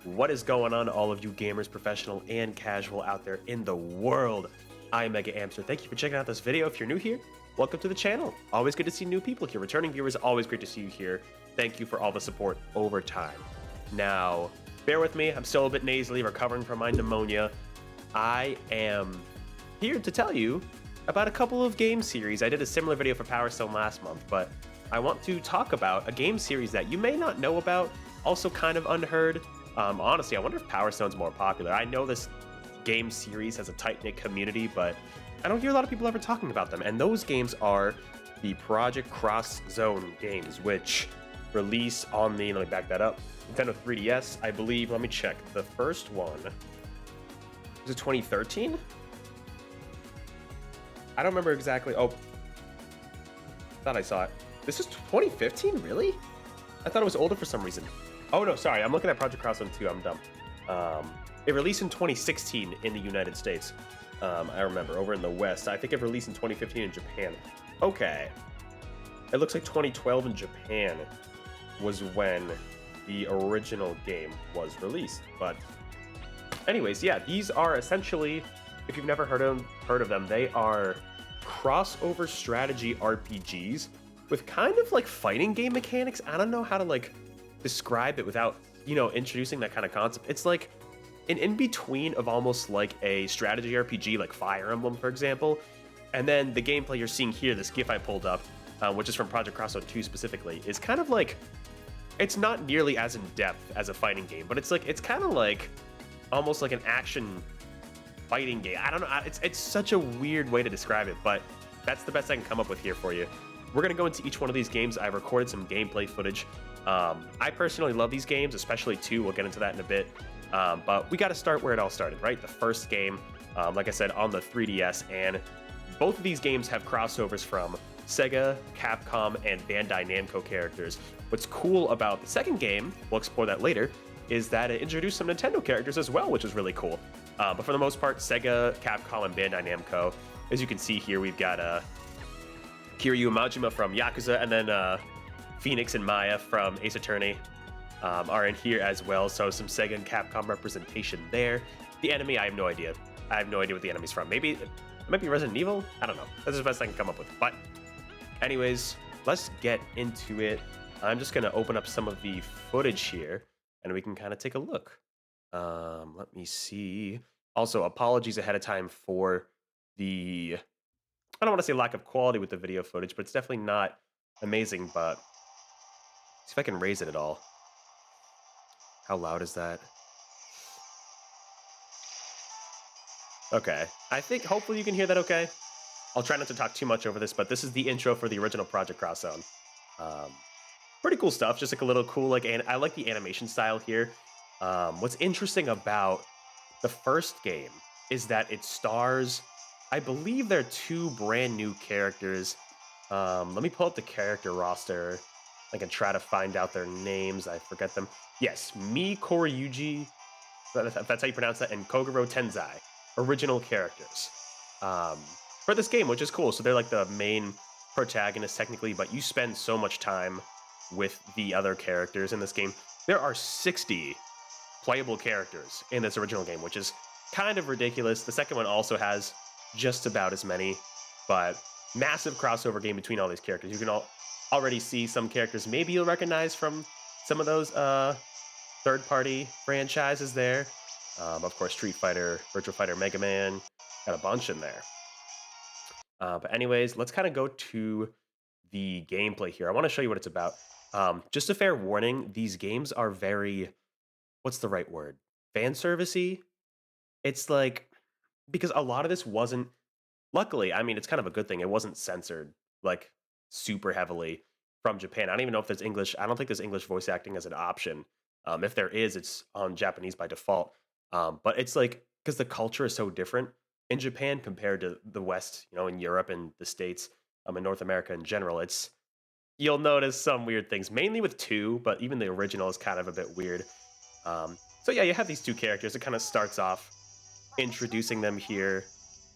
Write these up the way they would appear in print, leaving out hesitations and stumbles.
What is going on, all of you gamers, professional and casual out there in the world? I'm MegaAmpster. Thank you for checking out this video. If you're new here, welcome to the channel. Always good to see new people here. Returning viewers, always great to see you here. Thank you for all the support over time. Now, bear with me. I'm still a bit nasally, recovering from my pneumonia. I am here to tell you about a couple of game series. I did a similar video for Power Stone last month, but I want to talk about a game series that you may not know about, also kind of unheard. Honestly, I wonder if Power Stone's more popular. I know this game series has a tight-knit community, but I don't hear a lot of people ever talking about them. And those games are the Project Cross Zone games, which release on the, let me back that up, Nintendo 3DS, I believe. Let me check. The first one, was it 2013? I don't remember exactly. Oh, thought I saw it. This is 2015, really? I thought it was older for some reason. Oh no, sorry, I'm looking at Project Cross Zone 2, I'm dumb. It released in 2016 in the United States. I remember, over in the West. I think it released in 2015 in Japan. Okay. It looks like 2012 in Japan was when the original game was released. But anyways, yeah, these are essentially, if you've never heard of them, they are crossover strategy RPGs with kind of like fighting game mechanics. I don't know how to like describe it without, introducing that kind of concept. It's like an in-between of almost like a strategy RPG, like Fire Emblem, for example. And then the gameplay you're seeing here, this GIF I pulled up, which is from Project Cross Zone 2 specifically, is kind of like, it's not nearly as in-depth as a fighting game, but it's kind of like almost like an action fighting game. I don't know, it's such a weird way to describe it, but that's the best I can come up with here for you. We're going to go into each one of these games. I've recorded some gameplay footage. I personally love these games, especially 2. We'll get into that in a bit. But we got to start where it all started, right? The first game, like I said, on the 3DS. And both of these games have crossovers from SEGA, Capcom, and Bandai Namco characters. What's cool about the second game, we'll explore that later, is that it introduced some Nintendo characters as well, which is really cool. But for the most part, SEGA, Capcom, and Bandai Namco. As you can see here, we've got Kiryu Majima from Yakuza, and then Phoenix and Maya from Ace Attorney are in here as well. So some Sega and Capcom representation there. The enemy, I have no idea. I have no idea what the enemy's from. Maybe it might be Resident Evil? I don't know. That's the best I can come up with. But anyways, let's get into it. I'm just going to open up some of the footage here, and we can kind of take a look. Let me see. Also, apologies ahead of time for the, I don't want to say lack of quality with the video footage, but it's definitely not amazing. But see if I can raise it at all. How loud is that? Okay. I think hopefully you can hear that okay. I'll try not to talk too much over this, but this is the intro for the original Project Cross Zone. Pretty cool stuff. Just like a little cool, like, and I like the animation style here. What's interesting about the first game is that it stars, I believe there are 2 brand new characters. Let me pull up the character roster. I can try to find out their names. I forget them. Yes, Mi Koryuji, if that's how you pronounce that, and Kogoro Tenzai, original characters for this game, which is cool. So they're like the main protagonists technically, but you spend so much time with the other characters in this game. There are 60 playable characters in this original game, which is kind of ridiculous. The second one also has just about as many, but massive crossover game between all these characters. You can already see some characters maybe you'll recognize from some of those third-party franchises there. Of course, Street Fighter, Virtua Fighter, Mega Man, got a bunch in there. But anyways, let's kind of go to the gameplay here. I want to show you what it's about. Just a fair warning, these games are very, what's the right word? Fan servicey. It's like, because a lot of this wasn't, luckily, I mean, it's kind of a good thing. It wasn't censored like super heavily from Japan. I don't even know if there's English. I don't think there's English voice acting as an option. If there is, it's on Japanese by default. But it's like, because the culture is so different in Japan compared to the West, in Europe and the States, in North America in general, you'll notice some weird things, mainly with 2, but even the original is kind of a bit weird. So yeah, you have these 2 characters. It kind of starts off introducing them here,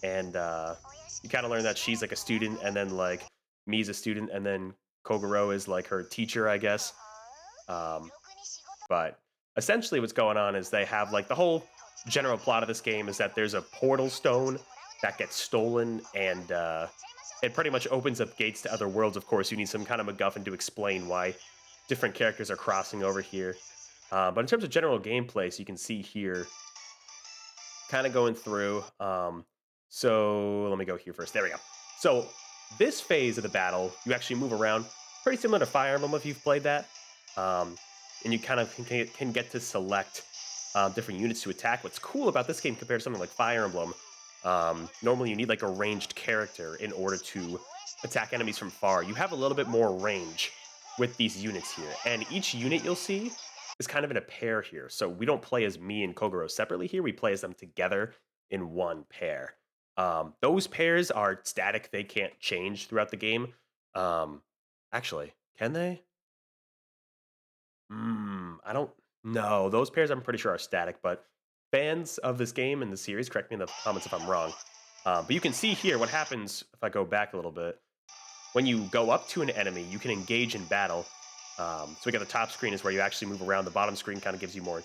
and you kind of learn that she's like a student, and then like Mi's a student, and then Kogoro is like her teacher, I guess. But essentially what's going on is they have like the whole general plot of this game is that there's a portal stone that gets stolen, and it pretty much opens up gates to other worlds. Of course, you need some kind of MacGuffin to explain why different characters are crossing over here. But in terms of general gameplay, so you can see here, kind of going through. So let me go here first. There we go. So this phase of the battle, you actually move around, pretty similar to Fire Emblem if you've played that. And you kind of can get to select different units to attack. What's cool about this game compared to something like Fire Emblem, normally you need like a ranged character in order to attack enemies from far. You have a little bit more range with these units here, and each unit you'll see is kind of in a pair here. So we don't play as me and Kogoro separately here. We play as them together in one pair. Those pairs are static. They can't change throughout the game. Actually, can they? I don't know. Those pairs I'm pretty sure are static, but fans of this game and the series, correct me in the comments if I'm wrong. But you can see here what happens if I go back a little bit. When you go up to an enemy, you can engage in battle. So we got the top screen is where you actually move around. The bottom screen kind of gives you more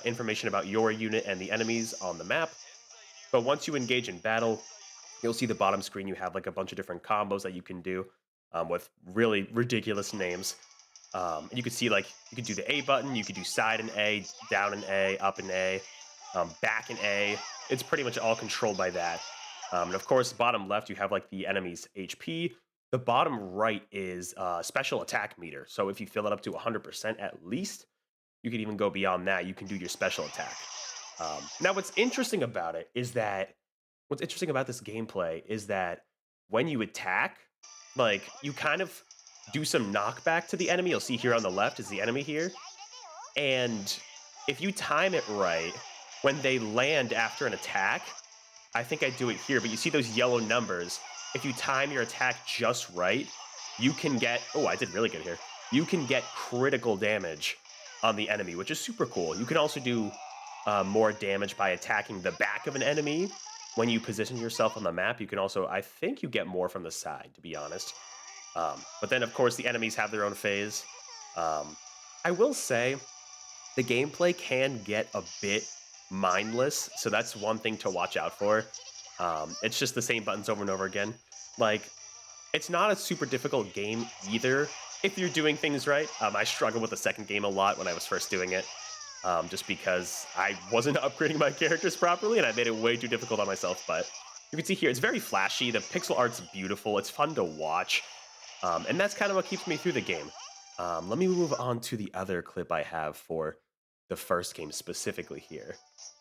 information about your unit and the enemies on the map. But once you engage in battle, you'll see the bottom screen. You have like a bunch of different combos that you can do with really ridiculous names. And you can see like you could do the A button, you could do side and A, down and A, up and A, back and A. It's pretty much all controlled by that. And of course, bottom left, you have like the enemy's HP. The bottom right is special attack meter. So if you fill it up to 100% at least, you could even go beyond that. You can do your special attack. Now, what's interesting about this gameplay is that when you attack, like you kind of do some knockback to the enemy. You'll see here on the left is the enemy here. And if you time it right, when they land after an attack, I think I do it here, but you see those yellow numbers. If you time your attack just right, you can get, oh, I did really good here. You can get critical damage on the enemy, which is super cool. You can also do more damage by attacking the back of an enemy. When you position yourself on the map, you can also, I think you get more from the side, to be honest. But then, of course, the enemies have their own phase. I will say the gameplay can get a bit mindless, so that's one thing to watch out for. It's just the same buttons over and over again. Like, it's not a super difficult game either if you're doing things right. I struggled with the second game a lot when I was first doing it, just because I wasn't upgrading my characters properly, and I made it way too difficult on myself. But you can see here, it's very flashy. The pixel art's beautiful. It's fun to watch. And that's kind of what keeps me through the game. Let me move on to the other clip I have for the first game specifically here.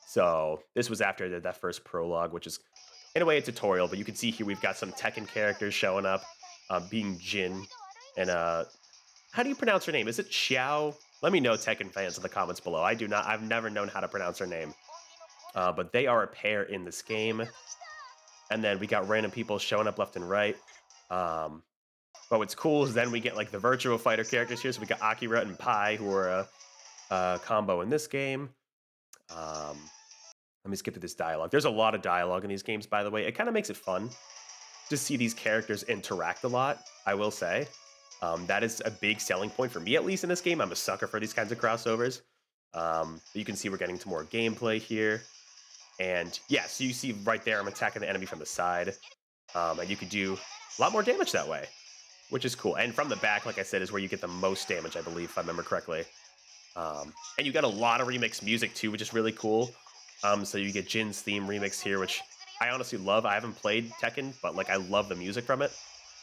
So this was after I did that first prologue, which is in a way a tutorial, but you can see here we've got some Tekken characters showing up, being Jin. And how do you pronounce her name? Is it Xiao? Let me know, Tekken fans, in the comments below. I've never known how to pronounce her name. But they are a pair in this game. And then we got random people showing up left and right. But what's cool is then we get like the Virtual Fighter characters here. So we got Akira and Pai, who are a combo in this game. Let me skip to this dialogue. There's a lot of dialogue in these games, by the way. It kind of makes it fun to see these characters interact a lot, I will say. That is a big selling point for me, at least in this game. I'm a sucker for these kinds of crossovers. You can see we're getting to more gameplay here. And yeah, so you see right there, I'm attacking the enemy from the side. And you could do a lot more damage that way, which is cool. And from the back, like I said, is where you get the most damage, I believe, if I remember correctly. And you got a lot of remix music too, which is really cool. So you get Jin's theme remix here, which I honestly love. I haven't played Tekken, but like I love the music from it.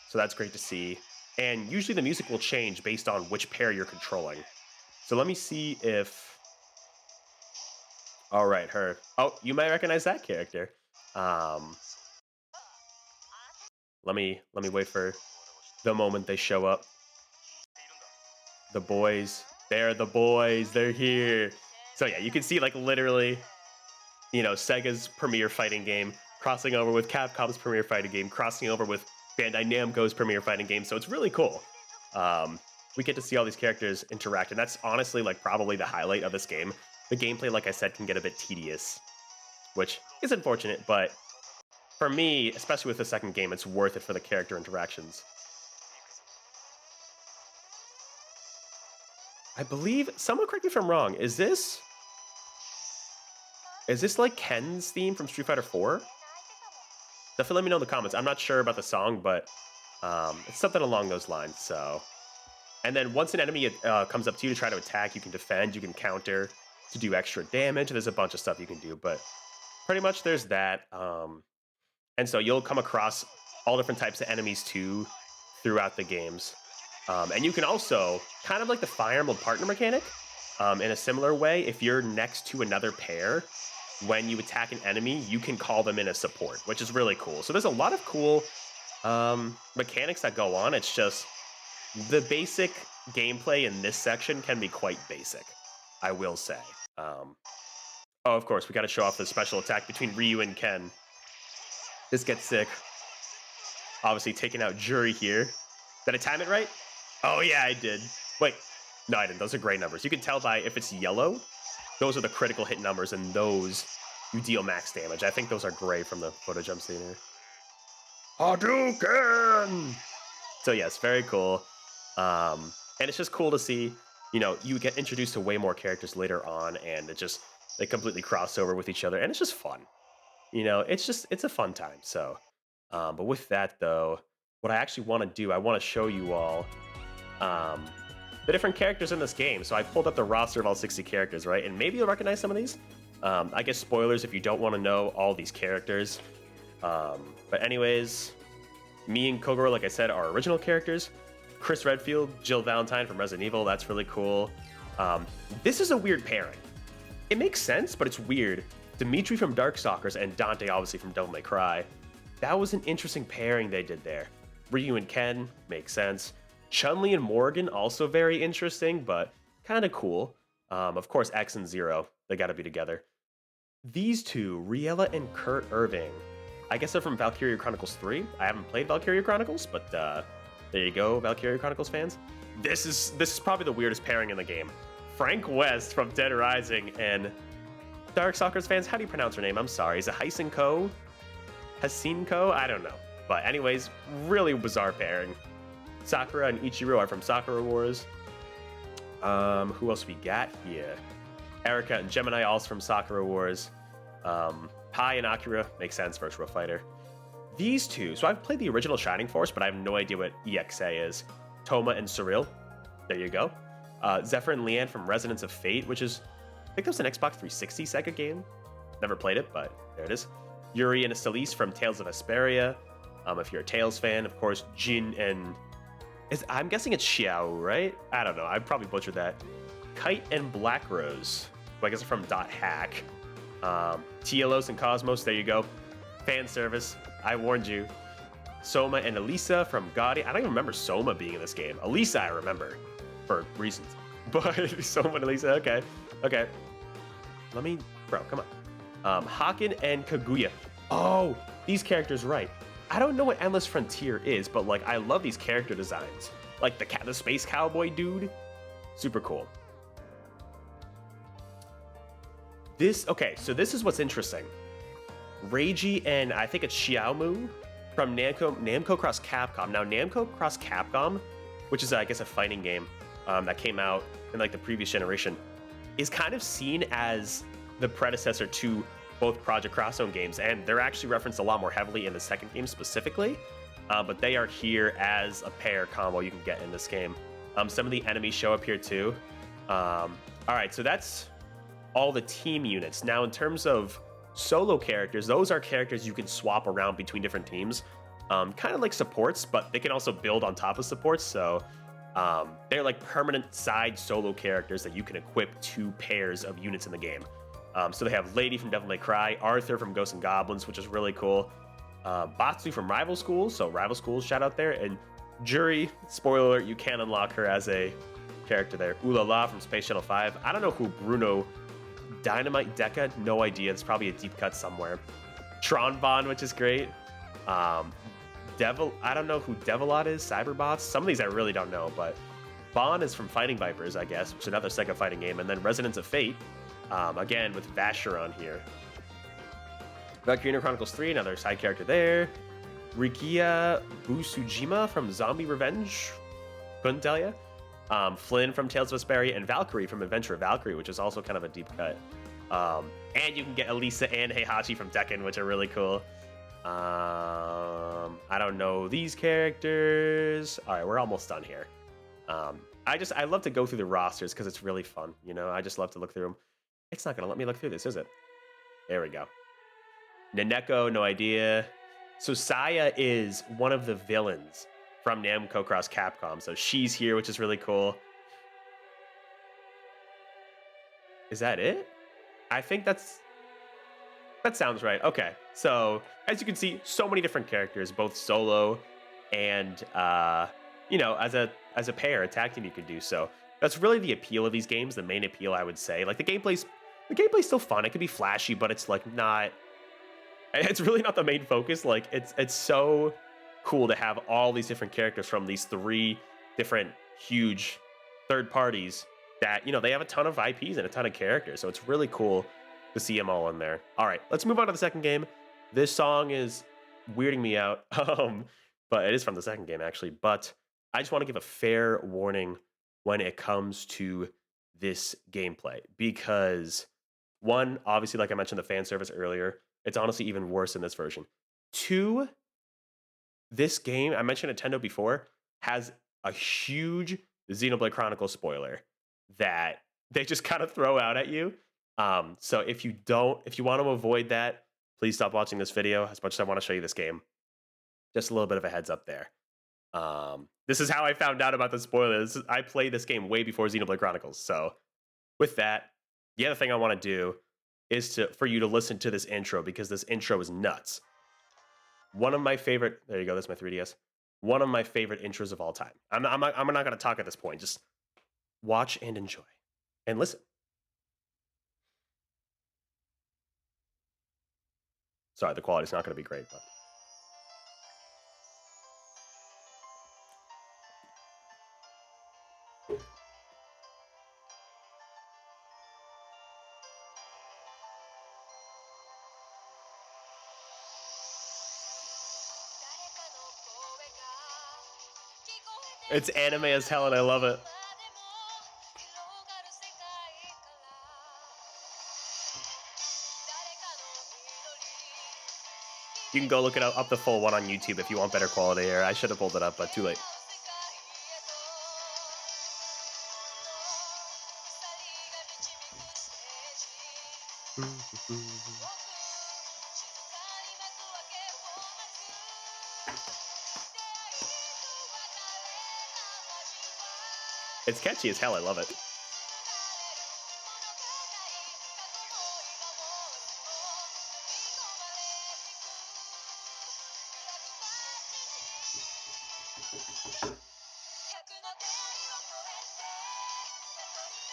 So that's great to see. And usually the music will change based on which pair you're controlling. So let me see if... All right, her. Oh, you might recognize that character. Let me wait for the moment they show up. The boys. They're the boys. They're here. So yeah, you can see like literally, you know, Sega's premier fighting game crossing over with Capcom's premier fighting game, crossing over with Bandai Namco's premier fighting game. So it's really cool. We get to see all these characters interact, and that's honestly like probably the highlight of this game. The gameplay, like I said, can get a bit tedious, which is unfortunate, but for me, especially with the second game, it's worth it for the character interactions. I believe, someone correct me if I'm wrong, is this like Ken's theme from Street Fighter 4? Definitely let me know in the comments. I'm not sure about the song, but it's something along those lines. So, and then once an enemy comes up to you to try to attack, you can defend, you can counter to do extra damage. There's a bunch of stuff you can do, but pretty much there's that. And so you'll come across all different types of enemies too throughout the games. And you can also, kind of like the Fire Emblem partner mechanic, in a similar way, if you're next to another pair, when you attack an enemy, you can call them in as support, which is really cool. So there's a lot of cool mechanics that go on. It's just the basic gameplay in this section can be quite basic, I will say. Oh, of course, we got to show off the special attack between Ryu and Ken. This gets sick. Obviously taking out Juri here. Did I time it right? Oh yeah, I did. Wait, no, I didn't. Those are gray numbers. You can tell by if it's yellow, those are the critical hit numbers, and those you deal max damage. I think those are gray from the footage I'm seeing here. Hadouken! So yes, very cool. And it's just cool to see, you know, you get introduced to way more characters later on, and they completely cross over with each other, and it's just fun. You know, it's a fun time. So, but with that though, what I actually want to do, I want to show you all the different characters in this game. So I pulled up the roster of all 60 characters, right? And maybe you'll recognize some of these. I guess spoilers if you don't want to know all these characters. But anyways, me and Kogoro, like I said, are original characters. Chris Redfield, Jill Valentine from Resident Evil, that's really cool. This is a weird pairing. It makes sense, but it's weird. Dimitri from Darkstalkers and Dante, obviously, from Devil May Cry. That was an interesting pairing they did there. Ryu and Ken, makes sense. Chun-Li and Morgan, also very interesting, but kind of cool. Of course, X and Zero, they gotta be together. These two, Riella and Kurt Irving, I guess they're from Valkyria Chronicles 3. I haven't played Valkyria Chronicles, but there you go, Valkyria Chronicles fans. This is probably the weirdest pairing in the game. Frank West from Dead Rising and Darkstalkers fans, how do you pronounce her name? I'm sorry. Is it Heisenko? Hasinko? I don't know. But anyways, really bizarre pairing. Sakura and Ichiro are from Sakura Wars. Who else we got here? Erika and Gemini, also from Sakura Wars. Pai and Akira, makes sense, First Row Fighter. These two, so I've played the original Shining Force, but I have no idea what EXA is. Toma and Cyril, there you go. Zephyr and Leanne from Resonance of Fate, which is, I think that was an Xbox 360 SEGA game. Never played it, but there it is. Yuri and Celise from Tales of Vesperia. If you're a Tales fan, of course, Jin and... I'm guessing it's Xiao, right? I don't know. I probably butchered that. Kite and Black Rose, who I guess are from Dot Hack. Tielos and Cosmos, there you go. Fan service, I warned you. Soma and Elisa from Gaudi. I don't even remember Soma being in this game. Elisa I remember, for reasons. But Soma and Elisa, okay. Okay. Bro, come on. Haken and Kaguya. Oh, these characters, right. I don't know what Endless Frontier is, but like I love these character designs. Like the space cowboy dude, super cool. Okay, so this is what's interesting. Reiji and I think it's Xiaomu from Namco Cross Capcom. Now Namco Cross Capcom, which is I guess a fighting game that came out in like the previous generation, is kind of seen as the predecessor to both Project Cross Zone games, and they're actually referenced a lot more heavily in the second game specifically, but they are here as a pair combo you can get in this game. Some of the enemies show up here too. All right, so that's all the team units. Now in terms of solo characters, those are characters you can swap around between different teams, kind of like supports, but they can also build on top of supports, so they're like permanent side solo characters that you can equip to pairs of units in the game. So they have Lady from Devil May Cry, Arthur from Ghosts and Goblins, which is really cool, Batsu from Rival Schools, so Rival Schools shout out there, and Juri, spoiler alert, you can unlock her as a character there. Ulala from Space Channel 5. I don't know who Bruno Dynamite Deca, no idea, it's probably a deep cut somewhere. Tron Bond, which is great. I don't know who Devilot is, Cyberbots, some of these I really don't know, but Bond is from Fighting Vipers, I guess, which is another Sega fighting game, and then Resonance of Fate, again with Vacheron here. Valkyria Chronicles 3, another side character there. Rikia Busujima from Zombie Revenge, couldn't tell ya. Flynn from Tales of Vesperia, and Valkyrie from Adventure of Valkyrie, which is also kind of a deep cut. And you can get Elisa and Heihachi from Tekken, which are really cool. I don't know these characters. All right, we're almost done here. I love to go through the rosters because it's really fun. You know, I just love to look through them. It's not gonna let me look through this, is it? There we go. Naneko, no idea. So Saya is one of the villains from Namco Cross Capcom. So she's here, which is really cool. Is that it? I think that sounds right. Okay. So as you can see, so many different characters, both solo and you know, as a pair, a tag team you could do. So that's really the appeal of these games. The main appeal, I would say. Like the gameplay's still fun. It could be flashy, but it's like not. It's really not the main focus. Like it's so cool to have all these different characters from these 3 different huge third parties that, you know, they have a ton of IPs and a ton of characters. So it's really cool to see them all in there. All right, let's move on to the second game. This song is weirding me out, but it is from the second game actually. But I just want to give a fair warning when it comes to this gameplay because 1, obviously, like I mentioned, the fan service earlier, it's honestly even worse in this version. 2, this game, I mentioned Nintendo before, has a huge Xenoblade Chronicles spoiler that they just kind of throw out at you. So if you want to avoid that, please stop watching this video as much as I want to show you this game. Just a little bit of a heads up there. This is how I found out about the spoilers. I played this game way before Xenoblade Chronicles. So with that, the other thing I want to do is for you to listen to this intro because this intro is nuts. One of my favorite, there you go, that's my 3DS. One of my favorite intros of all time. I'm not going to talk at this point. Just watch and enjoy and listen. Sorry, the quality's not going to be great, but. It's anime as hell and I love it. You can go look it up the full one on YouTube if you want better quality here. I should have pulled it up, but too late. It's catchy as hell, I love it.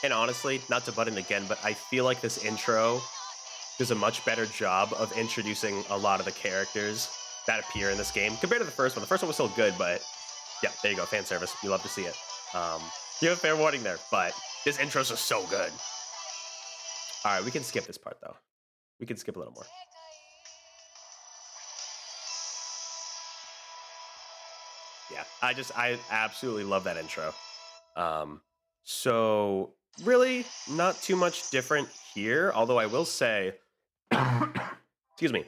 And honestly, not to butt in again, but I feel like this intro does a much better job of introducing a lot of the characters that appear in this game compared to the first one. The first one was still good, but yeah, there you go, fan service. You love to see it. You have a fair warning there, but this intro's just so good. All right, we can skip this part though. We can skip a little more. Yeah, I absolutely love that intro. So really not too much different here, although I will say, excuse me,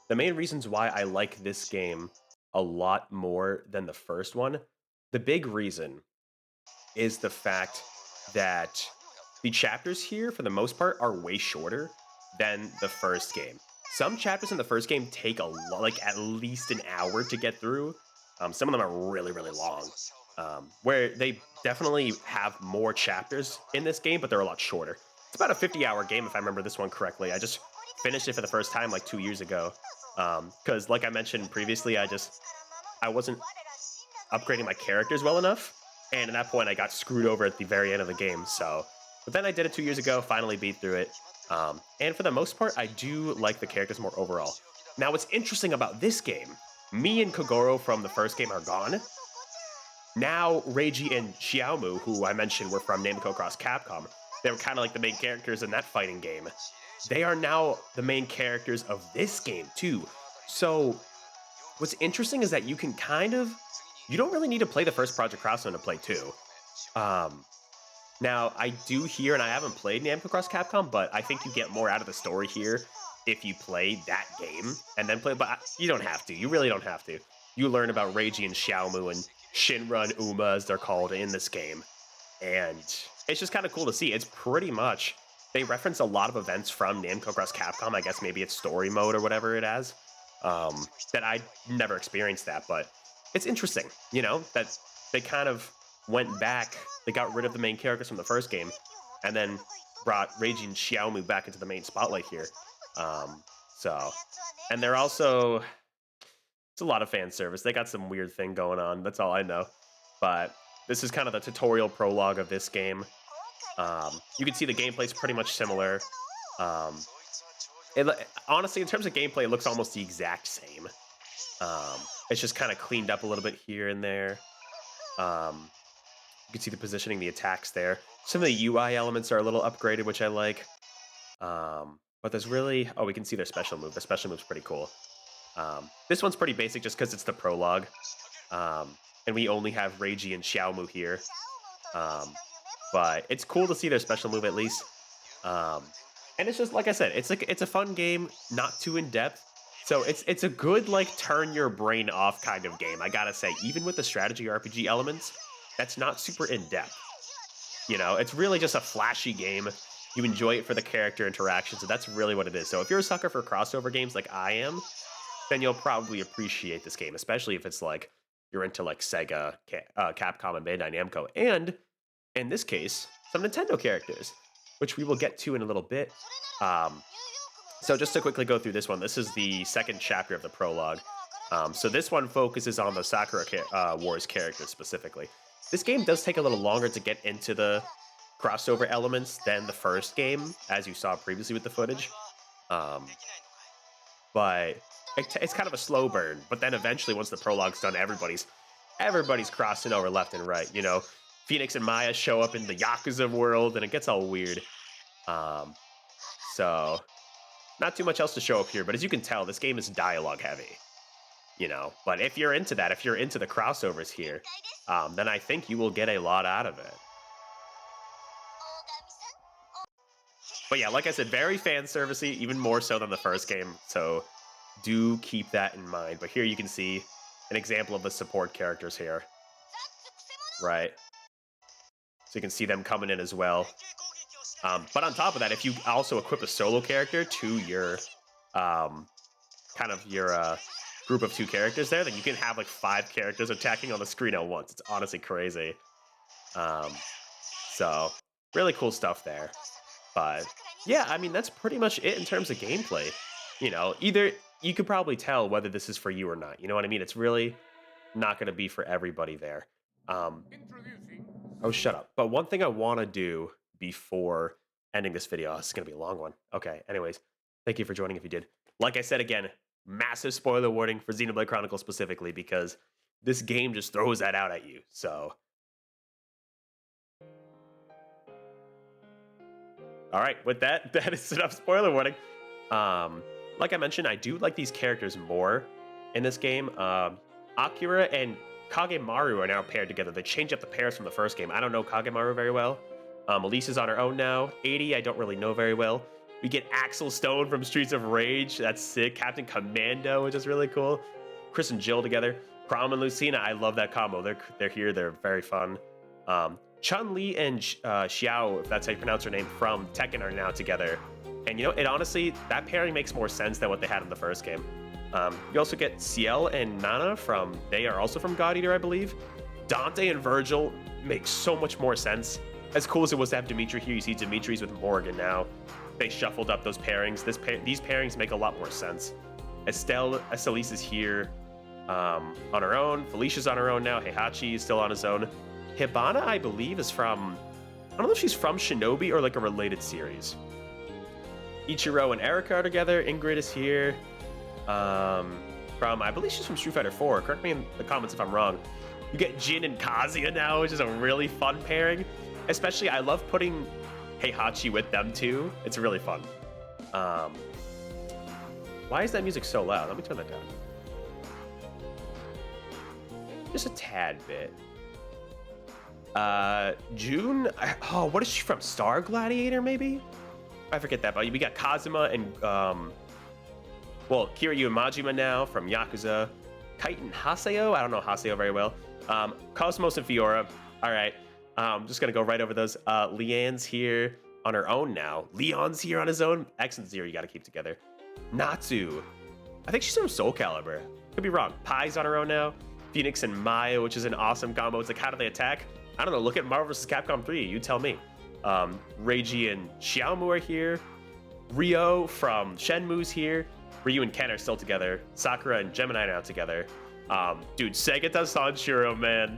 the main reasons why I like this game a lot more than the first one, the big reason is the fact that the chapters here, for the most part, are way shorter than the first game. Some chapters in the first game take like at least an hour to get through. Some of them are really, really long. Where they definitely have more chapters in this game, but they're a lot shorter. It's about a 50-hour game, if I remember this one correctly. I just finished it for the first time like 2 years ago. Because like I mentioned previously, I wasn't upgrading my characters well enough. And at that point, I got screwed over at the very end of the game. But then I did it 2 years ago, finally beat through it. And for the most part, I do like the characters more overall. Now, what's interesting about this game, me and Kogoro from the first game are gone. Now, Reiji and Xiaomu, who I mentioned were from Namco Cross Capcom, they were kind of like the main characters in that fighting game. They are now the main characters of this game, too. So, what's interesting is that you can you don't really need to play the first Project Cross Zone to play 2. Now, I do hear, and I haven't played Namco Cross Capcom, but I think you get more out of the story here if you play that game and then play. But you don't have to. You really don't have to. You learn about Reiji and Xiaomu and Shinra and Uma, as they're called in this game. And it's just kind of cool to see. It's pretty much, they reference a lot of events from Namco Cross Capcom. I guess maybe it's story mode or whatever it has. That I never experienced that, but it's interesting, you know, that they kind of went back. They got rid of the main characters from the first game and then brought Reiji and Xiaomu back into the main spotlight here. And they're also, it's a lot of fan service. They got some weird thing going on. That's all I know. But this is kind of the tutorial prologue of this game. You can see the gameplay's pretty much similar. Honestly, in terms of gameplay, it looks almost the exact same. It's just kind of cleaned up a little bit here and there. You can see the positioning, the attacks there. Some of the UI elements are a little upgraded, which I like. But there's really... Oh, we can see their special move. The special move's pretty cool. This one's pretty basic just because it's the prologue. And we only have Reiji and Xiaomu here. But it's cool to see their special move at least. And it's just, like I said, it's a fun game, not too in-depth. So it's a good, like, turn your brain off kind of game, I gotta say. Even with the strategy RPG elements, that's not super in-depth. You know, it's really just a flashy game. You enjoy it for the character interactions, so that's really what it is. So if you're a sucker for crossover games like I am, then you'll probably appreciate this game, especially if it's like you're into like SEGA, Capcom, and Bandai Namco, and in this case, some Nintendo characters, which we will get to in a little bit. So just to quickly go through this one, this is the second chapter of the prologue. So this one focuses on the Sakura Wars characters specifically. This game does take a little longer to get into the crossover elements than the first game, as you saw previously with the footage. But it's kind of a slow burn. But then eventually, once the prologue's done, everybody's crossing over left and right. You know, Phoenix and Maya show up in the Yakuza world, and it gets all weird. So not too much else to show up here. But as you can tell, this game is dialogue heavy. You know, but if you're into that, if you're into the crossovers here, then I think you will get a lot out of it. But yeah, like I said, very fan servicey, even more so than the first game. So do keep that in mind. But here you can see an example of the support characters here. Right. So you can see them coming in as well. But on top of that, if you also equip a solo character to your kind of your group of 2 characters there, then you can have like 5 characters attacking on the screen at once. It's honestly crazy. So really cool stuff there. But yeah, I mean, that's pretty much it in terms of gameplay. You know, either you could probably tell whether this is for you or not. You know what I mean? It's really not going to be for everybody there. Oh, shut up. But one thing I want to do before ending this video, this is going to be a long one. Okay, anyways, thank you for joining if you did. Like I said again, massive spoiler warning for Xenoblade Chronicles specifically, because this game just throws that out at you. So all right, with that, that is enough spoiler warning. Like I mentioned, I do like these characters more in this game. Akira and Kagemaru are now paired together. They changed up the pairs from the first game. I don't know Kagemaru very well. Elise is on her own now. 80, I don't really know very well. We get Axel Stone from Streets of Rage. That's sick. Captain Commando, which is really cool. Chris and Jill together. Prom and Lucina, I love that combo. They're here. They're very fun. Chun-Li and Xiao, if that's how you pronounce her name, from Tekken are now together. And, you know, it honestly, that pairing makes more sense than what they had in the first game. You also get Ciel and Nana they are also from God Eater, I believe. Dante and Virgil makes so much more sense. As cool as it was to have Dimitri here, you see Dimitri's with Morgan now. They shuffled up those pairings. These pairings make a lot more sense. Estelise is here on her own. Felicia's on her own now. Heihachi is still on his own. Hibana, I believe, is from... I don't know if she's from Shinobi or like a related series. Ichiro and Erika are together. Ingrid is here. I believe she's from Street Fighter 4. Correct me in the comments if I'm wrong. You get Jin and Kazuya now, which is a really fun pairing. Especially, I love putting Heihachi with them too. It's really fun. Why is that music so loud? Let me turn that down. Just a tad bit. June. Oh, what is she from? Star Gladiator, maybe? I forget that. But we got Kazuma and well, Kiryu and Majima now from Yakuza. Kite and Haseo. I don't know Haseo very well. Cosmos and Fiora. All right. Just gonna go right over those. Leanne's here on her own now. Leon's here on his own. X and Zero, you gotta keep together. Natsu. I think she's from Soul Calibur. Could be wrong. Pai's on her own now. Phoenix and Maya, which is an awesome combo. It's like, how do they attack? I don't know. Look at Marvel vs. Capcom 3. You tell me. Reiji and Xiaomu are here. Ryo from Shenmue's here. Ryu and Ken are still together. Sakura and Gemini are now together. Dude, Segata Sanshiro, man.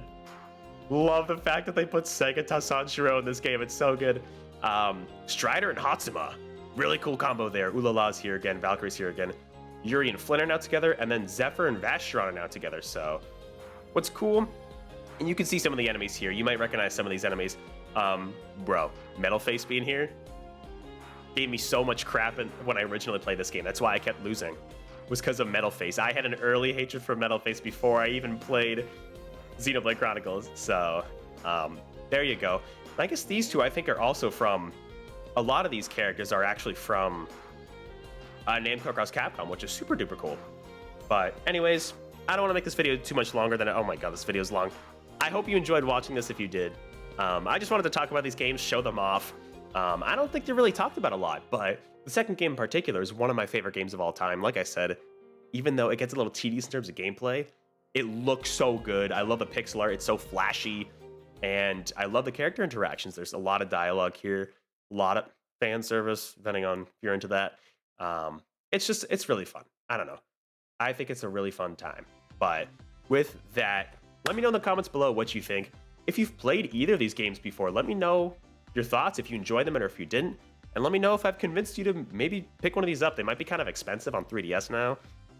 Love the fact that they put Segata Sanshiro in this game. It's so good. Strider and Hatsuma. Really cool combo there. Ulala's here again. Valkyrie's here again. Yuri and Flynn are now together. And then Zephyr and Vacheron are now together. So what's cool, and you can see some of the enemies here. You might recognize some of these enemies. Bro, Metal Face being here gave me so much crap when I originally played this game. That's why I kept losing, was because of Metal Face. I had an early hatred for Metal Face before I even played Xenoblade Chronicles. So there you go. I guess these two, I think, are also from, a lot of these characters are actually from Namco Across Capcom, which is super duper cool. But anyways, I don't want to make this video too much longer than, oh my god, this video is long. I hope you enjoyed watching this if you did. I just wanted to talk about these games, show them off. I don't think they're really talked about a lot, but the second game in particular is one of my favorite games of all time. Like I said, even though it gets a little tedious in terms of gameplay, it looks so good. I love the pixel art. It's so flashy. And I love the character interactions. There's a lot of dialogue here, a lot of fan service, depending on if you're into that. It's really fun. I don't know. I think it's a really fun time. But with that, let me know in the comments below what you think. If you've played either of these games before, let me know your thoughts, if you enjoyed them or if you didn't. And let me know if I've convinced you to maybe pick one of these up. They might be kind of expensive on 3DS now,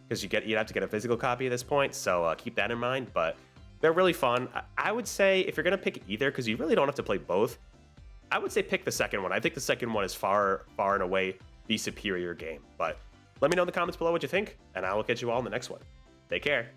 because you'd have to get a physical copy at this point. So keep that in mind. But they're really fun. I would say if you're going to pick either, because you really don't have to play both, I would say pick the second one. I think the second one is far and away the superior game. But let me know in the comments below what you think, and I will catch you all in the next one. Take care.